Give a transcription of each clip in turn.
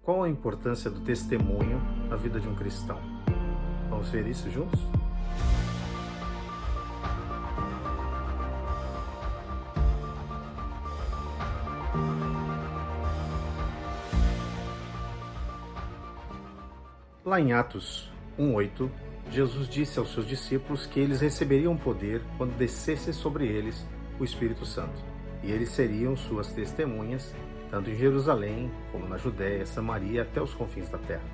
Qual a importância do testemunho na vida de um cristão? Vamos ver isso juntos? Lá em Atos 1:8, Jesus disse aos seus discípulos que eles receberiam poder quando descesse sobre eles o Espírito Santo, e eles seriam suas testemunhas, tanto em Jerusalém, como na Judéia, Samaria, até os confins da terra.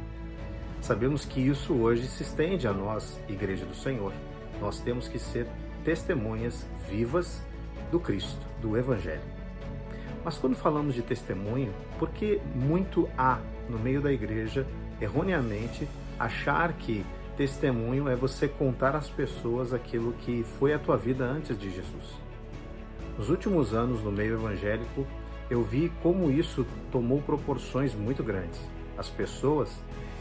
Sabemos que isso hoje se estende a nós, Igreja do Senhor. Nós temos que ser testemunhas vivas do Cristo, do Evangelho. Mas quando falamos de testemunho, por que muito há no meio da igreja, erroneamente, achar que testemunho é você contar às pessoas aquilo que foi a tua vida antes de Jesus? Nos últimos anos, no meio evangélico, eu vi como isso tomou proporções muito grandes. As pessoas,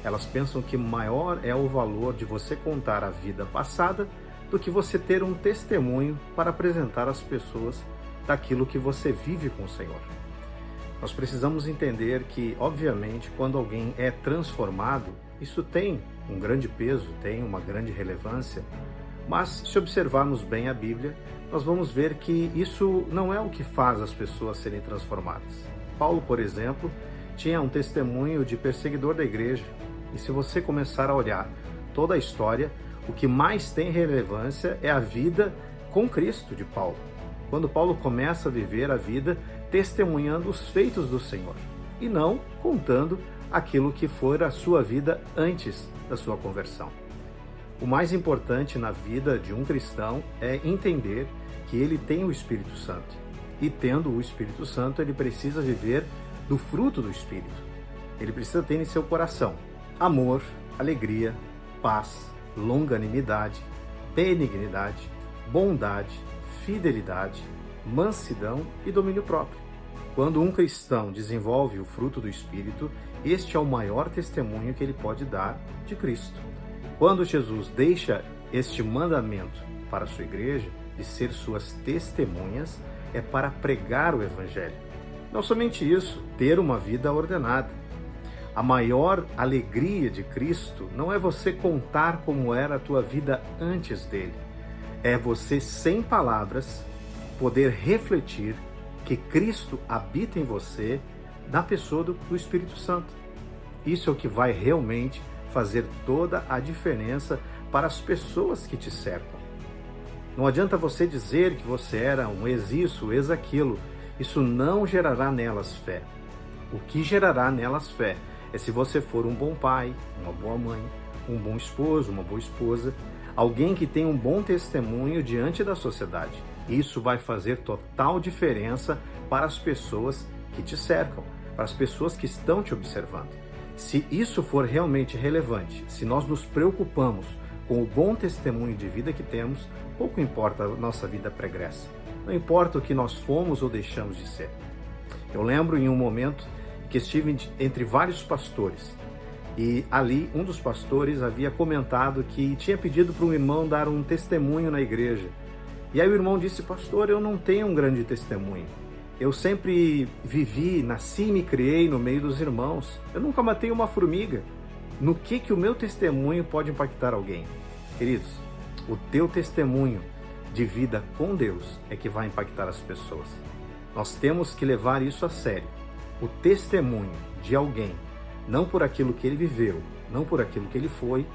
elas pensam que maior é o valor de você contar a vida passada do que você ter um testemunho para apresentar às pessoas daquilo que você vive com o Senhor. Nós precisamos entender que, obviamente, quando alguém é transformado, isso tem um grande peso, tem uma grande relevância, mas se observarmos bem a Bíblia, nós vamos ver que isso não é o que faz as pessoas serem transformadas. Paulo, por exemplo, tinha um testemunho de perseguidor da igreja, e se você começar a olhar toda a história, o que mais tem relevância é a vida com Cristo de Paulo. Quando Paulo começa a viver a vida testemunhando os feitos do Senhor, e não contando aquilo que for a sua vida antes da sua conversão. O mais importante na vida de um cristão é entender que ele tem o Espírito Santo. E tendo o Espírito Santo, ele precisa viver do fruto do Espírito. Ele precisa ter em seu coração amor, alegria, paz, longanimidade, benignidade, bondade, fidelidade, mansidão e domínio próprio. Quando um cristão desenvolve o fruto do Espírito, este é o maior testemunho que ele pode dar de Cristo. Quando Jesus deixa este mandamento para a sua igreja, de ser suas testemunhas, é para pregar o Evangelho. Não somente isso, ter uma vida ordenada. A maior alegria de Cristo não é você contar como era a tua vida antes dele. É você, sem palavras, poder refletir que Cristo habita em você na pessoa do Espírito Santo. Isso é o que vai realmente fazer toda a diferença para as pessoas que te cercam. Não adianta você dizer que você era um ex-isso, ex-aquilo. Isso não gerará nelas fé. O que gerará nelas fé é se você for um bom pai, uma boa mãe, um bom esposo, uma boa esposa, alguém que tem um bom testemunho diante da sociedade. Isso vai fazer total diferença para as pessoas que te cercam, para as pessoas que estão te observando. Se isso for realmente relevante, se nós nos preocupamos com o bom testemunho de vida que temos, pouco importa a nossa vida pregressa. Não importa o que nós fomos ou deixamos de ser. Eu lembro em um momento que estive entre vários pastores, e ali um dos pastores havia comentado que tinha pedido para um irmão dar um testemunho na igreja. E aí o irmão disse: pastor, eu não tenho um grande testemunho. Eu sempre vivi, nasci e me criei no meio dos irmãos. Eu nunca matei uma formiga. No que o meu testemunho pode impactar alguém? Queridos, o teu testemunho de vida com Deus é que vai impactar as pessoas. Nós temos que levar isso a sério. O testemunho de alguém, não por aquilo que ele viveu, não por aquilo que ele foi,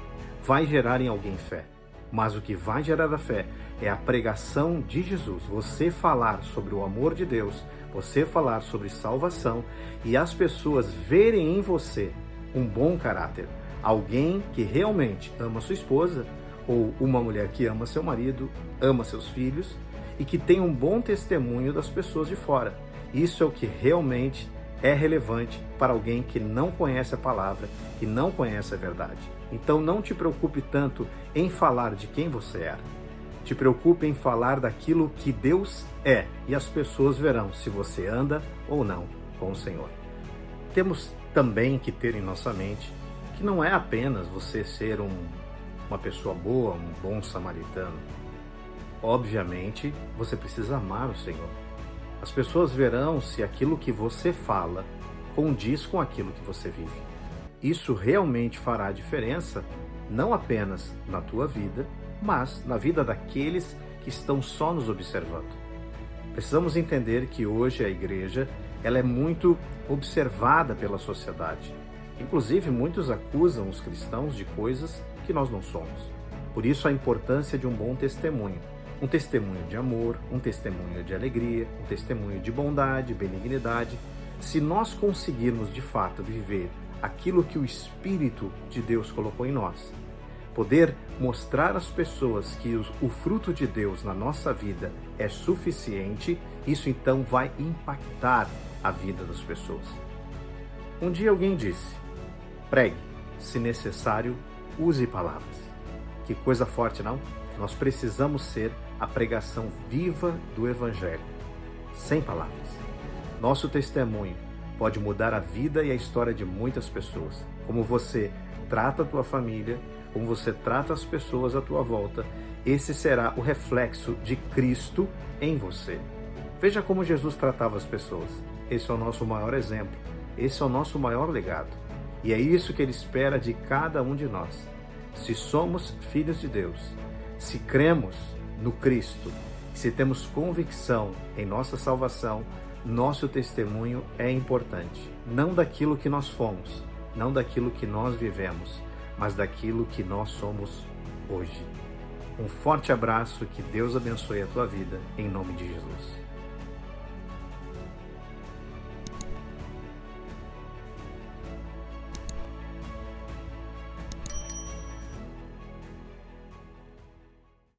vai gerar em alguém fé. Mas o que vai gerar a fé é a pregação de Jesus. Você falar sobre o amor de Deus, você falar sobre salvação e as pessoas verem em você um bom caráter. Alguém que realmente ama sua esposa, ou uma mulher que ama seu marido, ama seus filhos e que tem um bom testemunho das pessoas de fora. Isso é o que realmente é relevante para alguém que não conhece a palavra, que não conhece a verdade. Então não te preocupe tanto em falar de quem você é. Te preocupe em falar daquilo que Deus é, e as pessoas verão se você anda ou não com o Senhor. Temos também que ter em nossa mente que não é apenas você ser uma pessoa boa, um bom samaritano. Obviamente, você precisa amar o Senhor. As pessoas verão se aquilo que você fala condiz com aquilo que você vive. Isso realmente fará a diferença, não apenas na tua vida, mas na vida daqueles que estão só nos observando. Precisamos entender que hoje a igreja ela é muito observada pela sociedade. Inclusive, muitos acusam os cristãos de coisas que nós não somos. Por isso, a importância de um bom testemunho. Um testemunho de amor, um testemunho de alegria, um testemunho de bondade, benignidade. Se nós conseguirmos, de fato, viver aquilo que o Espírito de Deus colocou em nós, poder mostrar às pessoas que o fruto de Deus na nossa vida é suficiente, isso então vai impactar a vida das pessoas. Um dia alguém disse: pregue, se necessário, use palavras. Que coisa forte, não? Nós precisamos ser a pregação viva do Evangelho, sem palavras. Nosso testemunho pode mudar a vida e a história de muitas pessoas. Como você trata a tua família, como você trata as pessoas à tua volta, esse será o reflexo de Cristo em você. Veja como Jesus tratava as pessoas. Esse é o nosso maior exemplo. Esse é o nosso maior legado. E é isso que Ele espera de cada um de nós. Se somos filhos de Deus, se cremos no Cristo, se temos convicção em nossa salvação, nosso testemunho é importante. Não daquilo que nós fomos, não daquilo que nós vivemos, mas daquilo que nós somos hoje. Um forte abraço, que Deus abençoe a tua vida, em nome de Jesus.